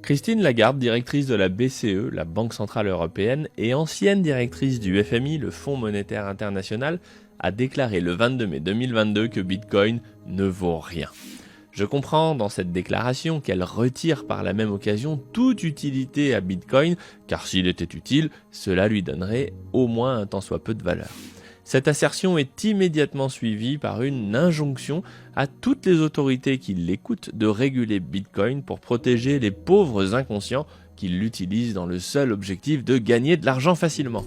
Christine Lagarde, directrice de la BCE, la Banque Centrale Européenne, et ancienne directrice du FMI, le Fonds monétaire international, a déclaré le 22 mai 2022 que Bitcoin ne vaut rien. Je comprends dans cette déclaration qu'elle retire par la même occasion toute utilité à Bitcoin, car s'il était utile, cela lui donnerait au moins un tant soit peu de valeur. Cette assertion est immédiatement suivie par une injonction à toutes les autorités qui l'écoutent de réguler Bitcoin pour protéger les pauvres inconscients qui l'utilisent dans le seul objectif de gagner de l'argent facilement.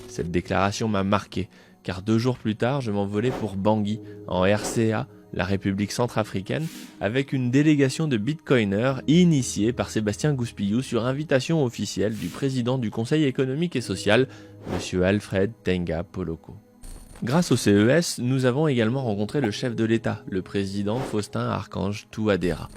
Cette déclaration m'a marqué, car 2 jours plus tard, je m'envolais pour Bangui, en RCA, la République centrafricaine, avec une délégation de bitcoiners initiée par Sébastien Gouspillou sur invitation officielle du président du Conseil économique et social, M. Alfred Tenga Poloko. Grâce au CES, nous avons également rencontré le chef de l'État, le président Faustin Archange Touadéra.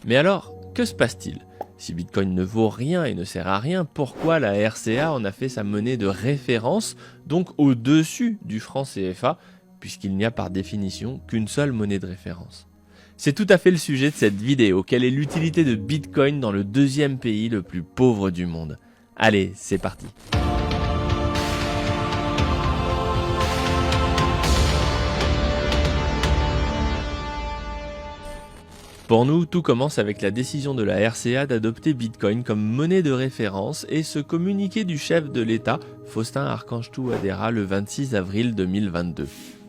Mais alors, que se passe-t-il ? Si Bitcoin ne vaut rien et ne sert à rien, pourquoi la RCA en a fait sa monnaie de référence, donc au-dessus du franc CFA, puisqu'il n'y a par définition qu'une seule monnaie de référence? C'est tout à fait le sujet de cette vidéo. Quelle est l'utilité de Bitcoin dans le 2e pays le plus pauvre du monde? Allez, c'est parti. Pour nous, tout commence avec la décision de la RCA d'adopter Bitcoin comme monnaie de référence et ce communiqué du chef de l'État, Faustin Archange Touadéra, le 26 avril 2022.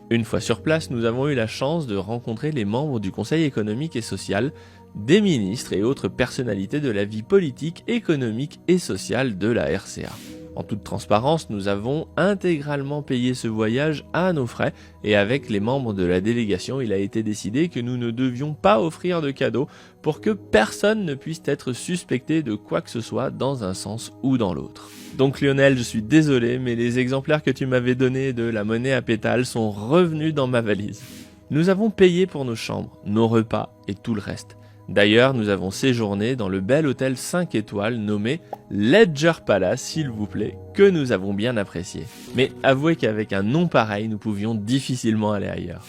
Une fois sur place, nous avons eu la chance de rencontrer les membres du Conseil économique et social, des ministres et autres personnalités de la vie politique, économique et sociale de la RCA. En toute transparence, nous avons intégralement payé ce voyage à nos frais et avec les membres de la délégation, il a été décidé que nous ne devions pas offrir de cadeaux pour que personne ne puisse être suspecté de quoi que ce soit dans un sens ou dans l'autre. Donc Lionel, je suis désolé, mais les exemplaires que tu m'avais donnés de la monnaie à pétales sont revenus dans ma valise. Nous avons payé pour nos chambres, nos repas et tout le reste. D'ailleurs, nous avons séjourné dans le bel hôtel 5 étoiles nommé Ledger Palace, s'il vous plaît, que nous avons bien apprécié. Mais avouez qu'avec un nom pareil, nous pouvions difficilement aller ailleurs.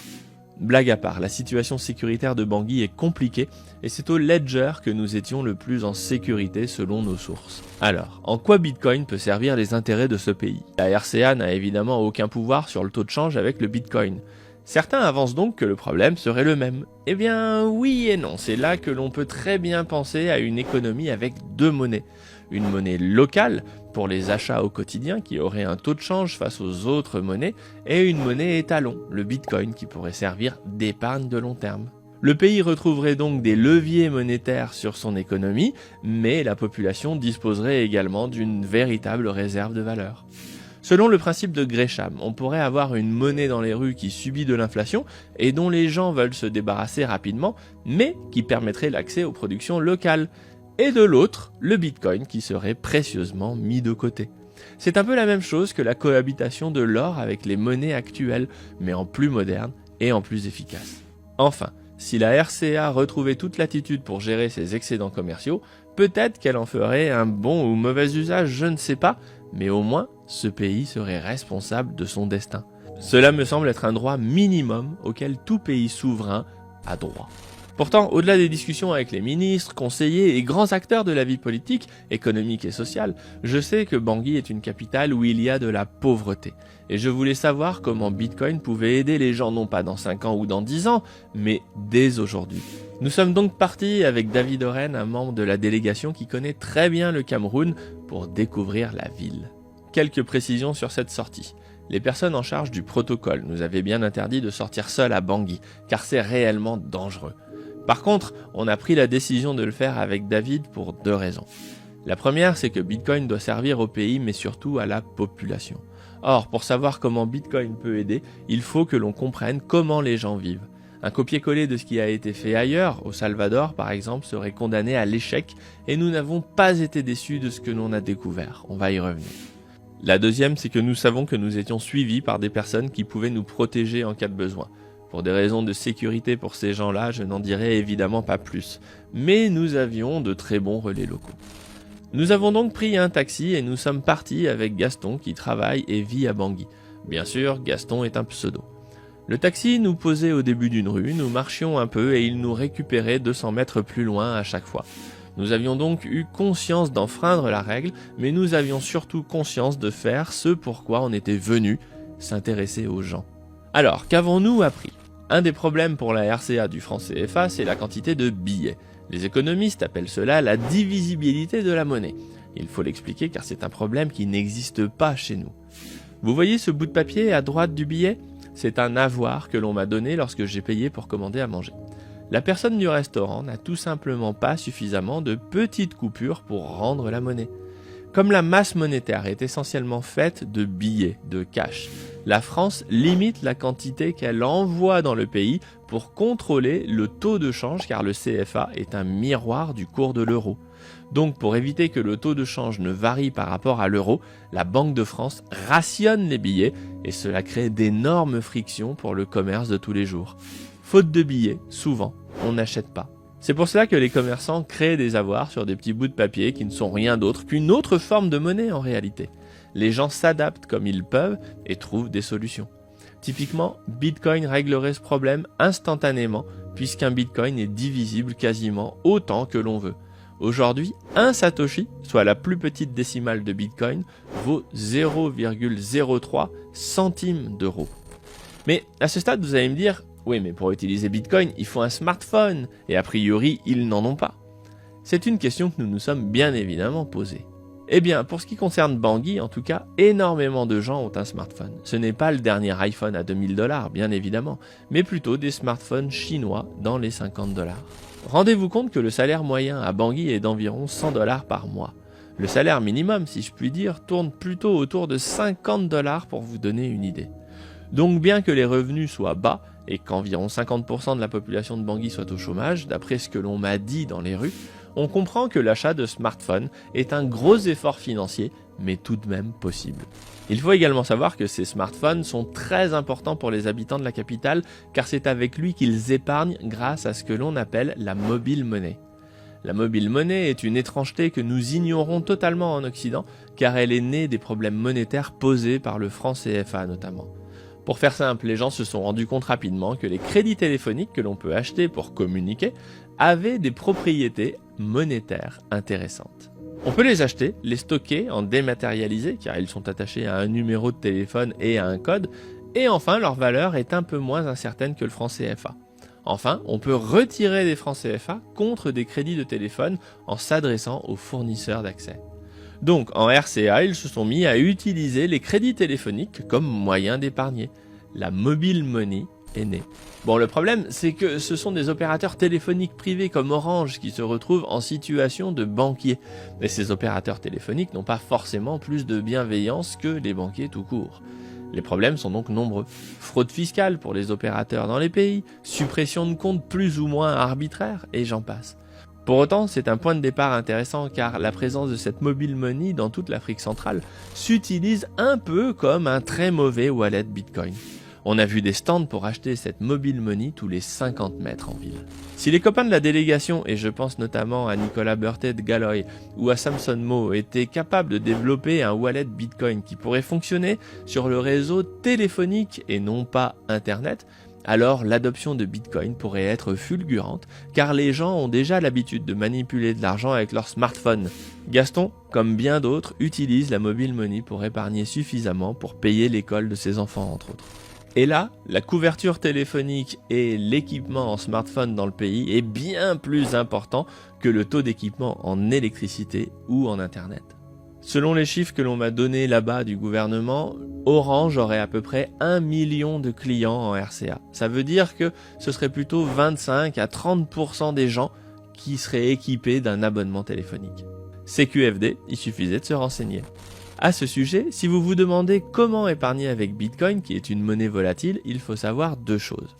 Blague à part, la situation sécuritaire de Bangui est compliquée et c'est au Ledger que nous étions le plus en sécurité selon nos sources. Alors, en quoi Bitcoin peut servir les intérêts de ce pays? La RCA n'a évidemment aucun pouvoir sur le taux de change avec le Bitcoin. Certains avancent donc que le problème serait le même. Eh bien oui et non, c'est là que l'on peut très bien penser à une économie avec 2 monnaies. Une monnaie locale pour les achats au quotidien qui aurait un taux de change face aux autres monnaies et une monnaie étalon, le Bitcoin qui pourrait servir d'épargne de long terme. Le pays retrouverait donc des leviers monétaires sur son économie, mais la population disposerait également d'une véritable réserve de valeur. Selon le principe de Gresham, on pourrait avoir une monnaie dans les rues qui subit de l'inflation et dont les gens veulent se débarrasser rapidement, mais qui permettrait l'accès aux productions locales. Et de l'autre, le Bitcoin qui serait précieusement mis de côté. C'est un peu la même chose que la cohabitation de l'or avec les monnaies actuelles, mais en plus moderne et en plus efficace. Enfin, si la RCA retrouvait toute latitude pour gérer ses excédents commerciaux, peut-être qu'elle en ferait un bon ou mauvais usage, je ne sais pas, mais au moins, ce pays serait responsable de son destin. Cela me semble être un droit minimum auquel tout pays souverain a droit. Pourtant, au-delà des discussions avec les ministres, conseillers et grands acteurs de la vie politique, économique et sociale, je sais que Bangui est une capitale où il y a de la pauvreté. Et je voulais savoir comment Bitcoin pouvait aider les gens non pas dans 5 ans ou dans 10 ans, mais dès aujourd'hui. Nous sommes donc partis avec David Oren, un membre de la délégation qui connaît très bien le Cameroun, pour découvrir la ville. Quelques précisions sur cette sortie. Les personnes en charge du protocole nous avaient bien interdit de sortir seuls à Bangui, car c'est réellement dangereux. Par contre, on a pris la décision de le faire avec David pour 2 raisons. La première, c'est que Bitcoin doit servir au pays, mais surtout à la population. Or, pour savoir comment Bitcoin peut aider, il faut que l'on comprenne comment les gens vivent. Un copier-coller de ce qui a été fait ailleurs, au Salvador par exemple, serait condamné à l'échec et nous n'avons pas été déçus de ce que l'on a découvert. On va y revenir. La deuxième, c'est que nous savons que nous étions suivis par des personnes qui pouvaient nous protéger en cas de besoin. Pour des raisons de sécurité pour ces gens-là, je n'en dirai évidemment pas plus. Mais nous avions de très bons relais locaux. Nous avons donc pris un taxi et nous sommes partis avec Gaston qui travaille et vit à Bangui. Bien sûr, Gaston est un pseudo. Le taxi nous posait au début d'une rue, nous marchions un peu et il nous récupérait 200 mètres plus loin à chaque fois. Nous avions donc eu conscience d'enfreindre la règle, mais nous avions surtout conscience de faire ce pourquoi on était venu, s'intéresser aux gens. Alors, qu'avons-nous appris? Un des problèmes pour la RCA du franc CFA, c'est la quantité de billets. Les économistes appellent cela la divisibilité de la monnaie. Il faut l'expliquer car c'est un problème qui n'existe pas chez nous. Vous voyez ce bout de papier à droite du billet? C'est un avoir que l'on m'a donné lorsque j'ai payé pour commander à manger. La personne du restaurant n'a tout simplement pas suffisamment de petites coupures pour rendre la monnaie. Comme la masse monétaire est essentiellement faite de billets, de cash, la France limite la quantité qu'elle envoie dans le pays pour contrôler le taux de change car le CFA est un miroir du cours de l'euro. Donc pour éviter que le taux de change ne varie par rapport à l'euro, la Banque de France rationne les billets et cela crée d'énormes frictions pour le commerce de tous les jours. Faute de billets, souvent, on n'achète pas. C'est pour cela que les commerçants créent des avoirs sur des petits bouts de papier qui ne sont rien d'autre qu'une autre forme de monnaie en réalité. Les gens s'adaptent comme ils peuvent et trouvent des solutions. Typiquement, Bitcoin réglerait ce problème instantanément puisqu'un Bitcoin est divisible quasiment autant que l'on veut. Aujourd'hui, un Satoshi, soit la plus petite décimale de Bitcoin, vaut 0,03 centimes d'euros. Mais à ce stade, vous allez me dire, oui, mais pour utiliser Bitcoin, il faut un smartphone, et a priori, ils n'en ont pas. C'est une question que nous nous sommes bien évidemment posée. Eh bien, pour ce qui concerne Bangui, en tout cas, énormément de gens ont un smartphone. Ce n'est pas le dernier iPhone à 2000 $, bien évidemment, mais plutôt des smartphones chinois dans les 50 $. Rendez-vous compte que le salaire moyen à Bangui est d'environ 100 $ par mois. Le salaire minimum, si je puis dire, tourne plutôt autour de 50 $ pour vous donner une idée. Donc bien que les revenus soient bas et qu'environ 50% de la population de Bangui soit au chômage, d'après ce que l'on m'a dit dans les rues, on comprend que l'achat de smartphones est un gros effort financier, mais tout de même possible. Il faut également savoir que ces smartphones sont très importants pour les habitants de la capitale, car c'est avec lui qu'ils épargnent grâce à ce que l'on appelle la mobile money. La mobile money est une étrangeté que nous ignorons totalement en Occident, car elle est née des problèmes monétaires posés par le franc CFA notamment. Pour faire simple, les gens se sont rendus compte rapidement que les crédits téléphoniques que l'on peut acheter pour communiquer avaient des propriétés monétaires intéressantes. On peut les acheter, les stocker en dématérialisé car ils sont attachés à un numéro de téléphone et à un code, et enfin leur valeur est un peu moins incertaine que le franc CFA. Enfin, on peut retirer des francs CFA contre des crédits de téléphone en s'adressant aux fournisseurs d'accès. Donc en RCA, ils se sont mis à utiliser les crédits téléphoniques comme moyen d'épargner. La mobile money est née. Bon, le problème, c'est que ce sont des opérateurs téléphoniques privés comme Orange qui se retrouvent en situation de banquier. Mais ces opérateurs téléphoniques n'ont pas forcément plus de bienveillance que les banquiers tout court. Les problèmes sont donc nombreux. Fraude fiscale pour les opérateurs dans les pays, suppression de comptes plus ou moins arbitraires, et j'en passe. Pour autant, c'est un point de départ intéressant car la présence de cette mobile money dans toute l'Afrique centrale s'utilise un peu comme un très mauvais wallet Bitcoin. On a vu des stands pour acheter cette mobile money tous les 50 mètres en ville. Si les copains de la délégation, et je pense notamment à Nicolas Berthet de Galloy ou à Samson Moe, étaient capables de développer un wallet Bitcoin qui pourrait fonctionner sur le réseau téléphonique et non pas Internet, alors l'adoption de Bitcoin pourrait être fulgurante car les gens ont déjà l'habitude de manipuler de l'argent avec leur smartphone. Gaston, comme bien d'autres, utilise la mobile money pour épargner suffisamment pour payer l'école de ses enfants entre autres. Et là, la couverture téléphonique et l'équipement en smartphone dans le pays est bien plus important que le taux d'équipement en électricité ou en Internet. Selon les chiffres que l'on m'a donnés là-bas du gouvernement, Orange aurait à peu près 1 million de clients en RCA. Ça veut dire que ce serait plutôt 25 à 30% des gens qui seraient équipés d'un abonnement téléphonique. CQFD, il suffisait de se renseigner. À ce sujet, si vous vous demandez comment épargner avec Bitcoin, qui est une monnaie volatile, il faut savoir deux choses.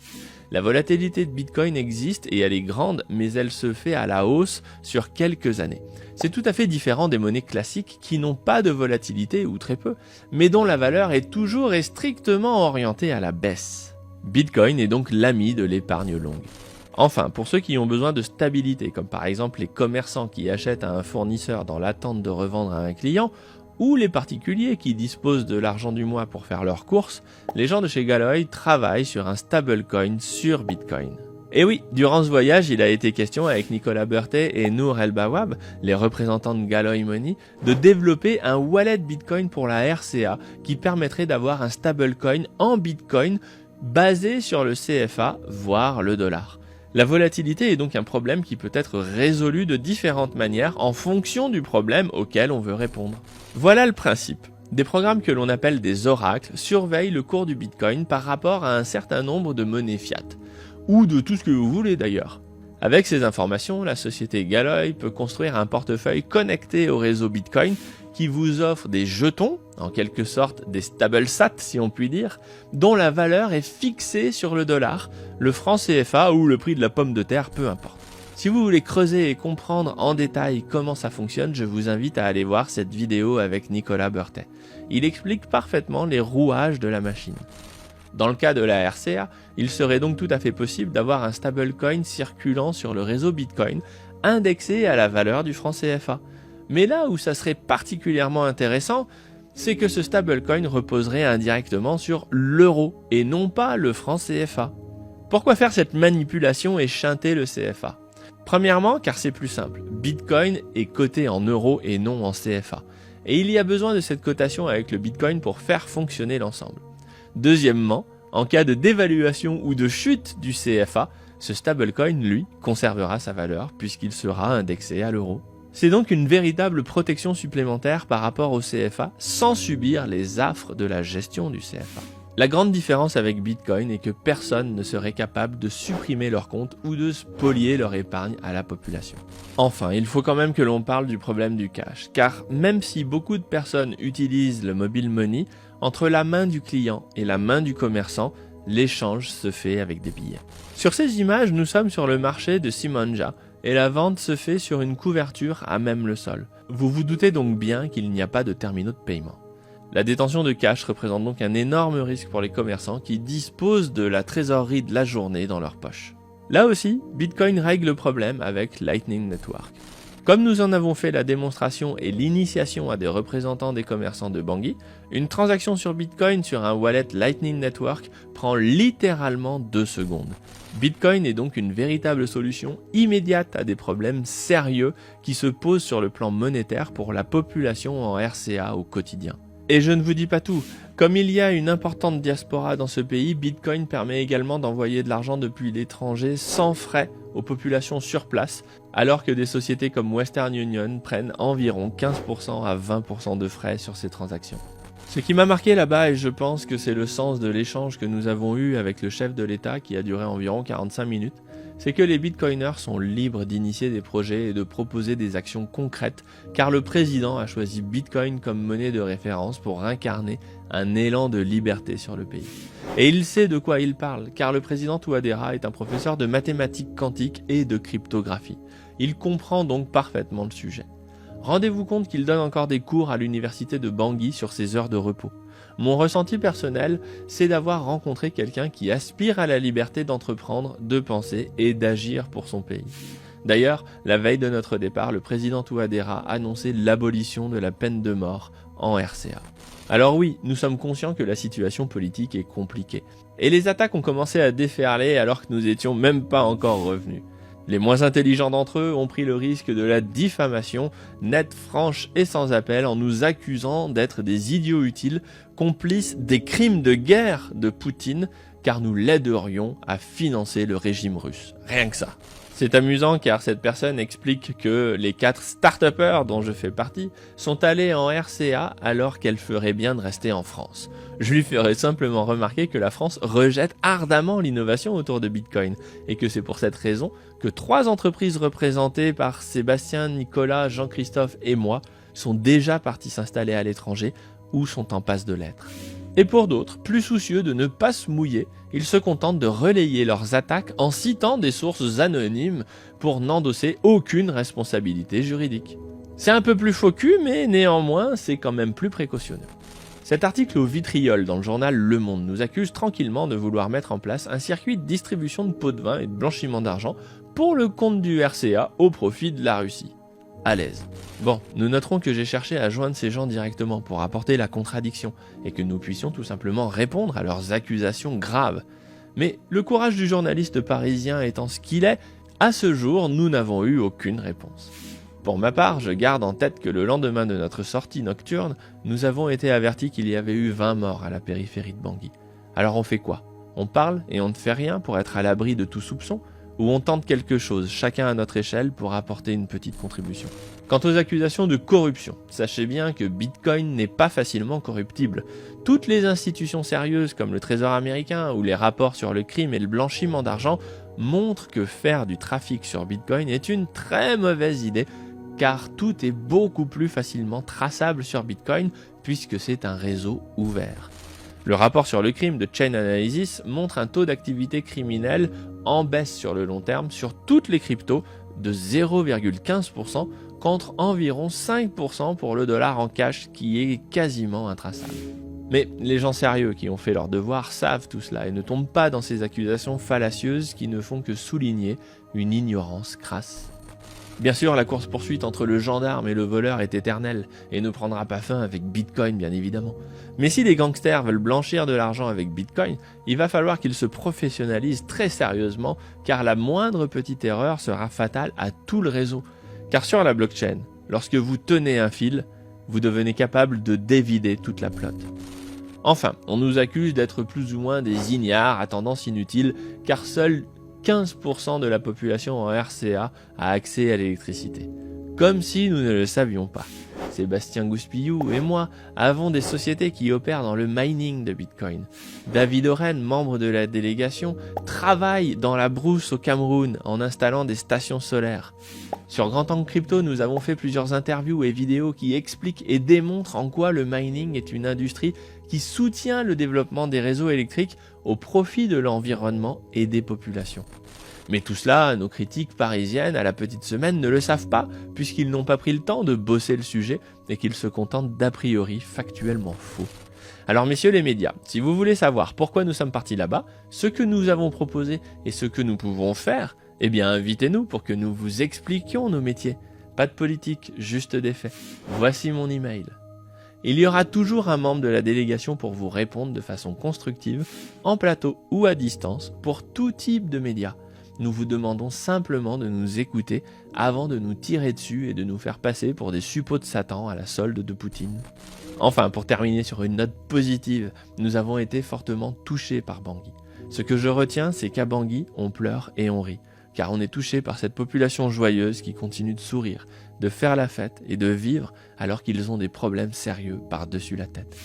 La volatilité de Bitcoin existe et elle est grande, mais elle se fait à la hausse sur quelques années. C'est tout à fait différent des monnaies classiques qui n'ont pas de volatilité ou très peu, mais dont la valeur est toujours et strictement orientée à la baisse. Bitcoin est donc l'ami de l'épargne longue. Enfin, pour ceux qui ont besoin de stabilité, comme par exemple les commerçants qui achètent à un fournisseur dans l'attente de revendre à un client, ou les particuliers qui disposent de l'argent du mois pour faire leurs courses, les gens de chez Galloy travaillent sur un stablecoin sur Bitcoin. Et oui, durant ce voyage, il a été question avec Nicolas Berthet et Nour El Bawab, les représentants de Galoy Money, de développer un wallet Bitcoin pour la RCA qui permettrait d'avoir un stablecoin en Bitcoin basé sur le CFA, voire le dollar. La volatilité est donc un problème qui peut être résolu de différentes manières en fonction du problème auquel on veut répondre. Voilà le principe. Des programmes que l'on appelle des oracles surveillent le cours du Bitcoin par rapport à un certain nombre de monnaies fiat. Ou de tout ce que vous voulez d'ailleurs. Avec ces informations, la société Galoy peut construire un portefeuille connecté au réseau Bitcoin qui vous offre des jetons, en quelque sorte des stablesats si on peut dire, dont la valeur est fixée sur le dollar, le franc CFA ou le prix de la pomme de terre, peu importe. Si vous voulez creuser et comprendre en détail comment ça fonctionne, je vous invite à aller voir cette vidéo avec Nicolas Berthet. Il explique parfaitement les rouages de la machine. Dans le cas de la RCA, il serait donc tout à fait possible d'avoir un stablecoin circulant sur le réseau Bitcoin, indexé à la valeur du franc CFA. Mais là où ça serait particulièrement intéressant, c'est que ce stablecoin reposerait indirectement sur l'euro et non pas le franc CFA. Pourquoi faire cette manipulation et chanter le CFA ? Premièrement, car c'est plus simple. Bitcoin est coté en euros et non en CFA. Et il y a besoin de cette cotation avec le Bitcoin pour faire fonctionner l'ensemble. Deuxièmement, en cas de dévaluation ou de chute du CFA, ce stablecoin, lui, conservera sa valeur puisqu'il sera indexé à l'euro. C'est donc une véritable protection supplémentaire par rapport au CFA sans subir les affres de la gestion du CFA. La grande différence avec Bitcoin est que personne ne serait capable de supprimer leur compte ou de spolier leur épargne à la population. Enfin, il faut quand même que l'on parle du problème du cash, car même si beaucoup de personnes utilisent le mobile money, entre la main du client et la main du commerçant, l'échange se fait avec des billets. Sur ces images, nous sommes sur le marché de Simonja et la vente se fait sur une couverture à même le sol. Vous vous doutez donc bien qu'il n'y a pas de terminaux de paiement. La détention de cash représente donc un énorme risque pour les commerçants qui disposent de la trésorerie de la journée dans leur poche. Là aussi, Bitcoin règle le problème avec Lightning Network. Comme nous en avons fait la démonstration et l'initiation à des représentants des commerçants de Bangui, une transaction sur Bitcoin sur un wallet Lightning Network prend littéralement 2 secondes. Bitcoin est donc une véritable solution immédiate à des problèmes sérieux qui se posent sur le plan monétaire pour la population en RCA au quotidien. Et je ne vous dis pas tout. Comme il y a une importante diaspora dans ce pays, Bitcoin permet également d'envoyer de l'argent depuis l'étranger sans frais aux populations sur place, alors que des sociétés comme Western Union prennent environ 15% à 20% de frais sur ces transactions. Ce qui m'a marqué là-bas, et je pense que c'est le sens de l'échange que nous avons eu avec le chef de l'État qui a duré environ 45 minutes, c'est que les bitcoiners sont libres d'initier des projets et de proposer des actions concrètes, car le président a choisi Bitcoin comme monnaie de référence pour incarner un élan de liberté sur le pays. Et il sait de quoi il parle, car le président Touadéra est un professeur de mathématiques quantiques et de cryptographie. Il comprend donc parfaitement le sujet. Rendez-vous compte qu'il donne encore des cours à l'université de Bangui sur ses heures de repos. Mon ressenti personnel, c'est d'avoir rencontré quelqu'un qui aspire à la liberté d'entreprendre, de penser et d'agir pour son pays. D'ailleurs, la veille de notre départ, le président Touadéra annonçait l'abolition de la peine de mort en RCA. Alors oui, nous sommes conscients que la situation politique est compliquée. Et les attaques ont commencé à déferler alors que nous étions même pas encore revenus. Les moins intelligents d'entre eux ont pris le risque de la diffamation, nette, franche et sans appel, en nous accusant d'être des idiots utiles, complices des crimes de guerre de Poutine, car nous l'aiderions à financer le régime russe. Rien que ça. C'est amusant car cette personne explique que les 4 start-upers dont je fais partie sont allés en RCA alors qu'elle ferait bien de rester en France. Je lui ferai simplement remarquer que la France rejette ardemment l'innovation autour de Bitcoin et que c'est pour cette raison que 3 entreprises représentées par Sébastien, Nicolas, Jean-Christophe et moi sont déjà partis s'installer à l'étranger ou sont en passe de l'être. Et pour d'autres, plus soucieux de ne pas se mouiller, ils se contentent de relayer leurs attaques en citant des sources anonymes pour n'endosser aucune responsabilité juridique. C'est un peu plus faux cul, mais néanmoins, c'est quand même plus précautionneux. Cet article au vitriol dans le journal Le Monde nous accuse tranquillement de vouloir mettre en place un circuit de distribution de pots de vin et de blanchiment d'argent pour le compte du RCA au profit de la Russie. À l'aise. Bon, nous noterons que j'ai cherché à joindre ces gens directement pour apporter la contradiction et que nous puissions tout simplement répondre à leurs accusations graves. Mais le courage du journaliste parisien étant ce qu'il est, à ce jour, nous n'avons eu aucune réponse. Pour ma part, je garde en tête que le lendemain de notre sortie nocturne, nous avons été avertis qu'il y avait eu 20 morts à la périphérie de Bangui. Alors on fait quoi? On parle et on ne fait rien pour être à l'abri de tout soupçon? Ou on tente quelque chose, chacun à notre échelle, pour apporter une petite contribution? Quant aux accusations de corruption, sachez bien que Bitcoin n'est pas facilement corruptible. Toutes les institutions sérieuses comme le Trésor américain ou les rapports sur le crime et le blanchiment d'argent montrent que faire du trafic sur Bitcoin est une très mauvaise idée, car tout est beaucoup plus facilement traçable sur Bitcoin puisque c'est un réseau ouvert. Le rapport sur le crime de Chain Analysis montre un taux d'activité criminelle en baisse sur le long terme sur toutes les cryptos de 0,15% contre environ 5% pour le dollar en cash qui est quasiment intraçable. Mais les gens sérieux qui ont fait leur devoir savent tout cela et ne tombent pas dans ces accusations fallacieuses qui ne font que souligner une ignorance crasse. Bien sûr, la course-poursuite entre le gendarme et le voleur est éternelle et ne prendra pas fin avec Bitcoin bien évidemment. Mais si les gangsters veulent blanchir de l'argent avec Bitcoin, il va falloir qu'ils se professionnalisent très sérieusement car la moindre petite erreur sera fatale à tout le réseau. Car sur la blockchain, lorsque vous tenez un fil, vous devenez capable de dévider toute la plotte. Enfin, on nous accuse d'être plus ou moins des ignares à tendance inutile car seuls 15% de la population en RCA a accès à l'électricité. Comme si nous ne le savions pas. Sébastien Gouspillou et moi avons des sociétés qui opèrent dans le mining de Bitcoin. David Oren, membre de la délégation, travaille dans la brousse au Cameroun en installant des stations solaires. Sur Grand Angle Crypto, nous avons fait plusieurs interviews et vidéos qui expliquent et démontrent en quoi le mining est une industrie qui soutient le développement des réseaux électriques au profit de l'environnement et des populations. Mais tout cela, nos critiques parisiennes à la petite semaine ne le savent pas, puisqu'ils n'ont pas pris le temps de bosser le sujet et qu'ils se contentent d'a priori factuellement faux. Alors messieurs les médias, si vous voulez savoir pourquoi nous sommes partis là-bas, ce que nous avons proposé et ce que nous pouvons faire, eh bien invitez-nous pour que nous vous expliquions nos métiers. Pas de politique, juste des faits. Voici mon email. Il y aura toujours un membre de la délégation pour vous répondre de façon constructive, en plateau ou à distance, pour tout type de médias. Nous vous demandons simplement de nous écouter avant de nous tirer dessus et de nous faire passer pour des suppôts de Satan à la solde de Poutine. Enfin, pour terminer sur une note positive, nous avons été fortement touchés par Bangui. Ce que je retiens, c'est qu'à Bangui, on pleure et on rit, car on est touché par cette population joyeuse qui continue de sourire, de faire la fête et de vivre alors qu'ils ont des problèmes sérieux par-dessus la tête.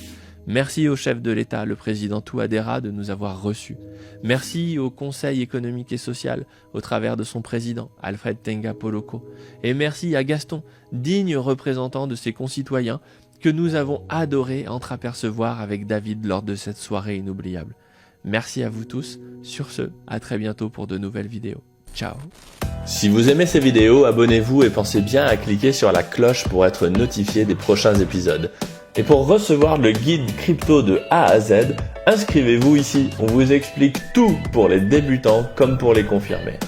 Merci au chef de l'État, le président Touadéra, de nous avoir reçus. Merci au Conseil économique et social, au travers de son président, Alfred Tenga Poloko. Et merci à Gaston, digne représentant de ses concitoyens, que nous avons adoré entreapercevoir avec David lors de cette soirée inoubliable. Merci à vous tous. Sur ce, à très bientôt pour de nouvelles vidéos. Ciao. Si vous aimez ces vidéos, abonnez-vous et pensez bien à cliquer sur la cloche pour être notifié des prochains épisodes. Et pour recevoir le guide crypto de A à Z, inscrivez-vous ici. On vous explique tout pour les débutants comme pour les confirmés.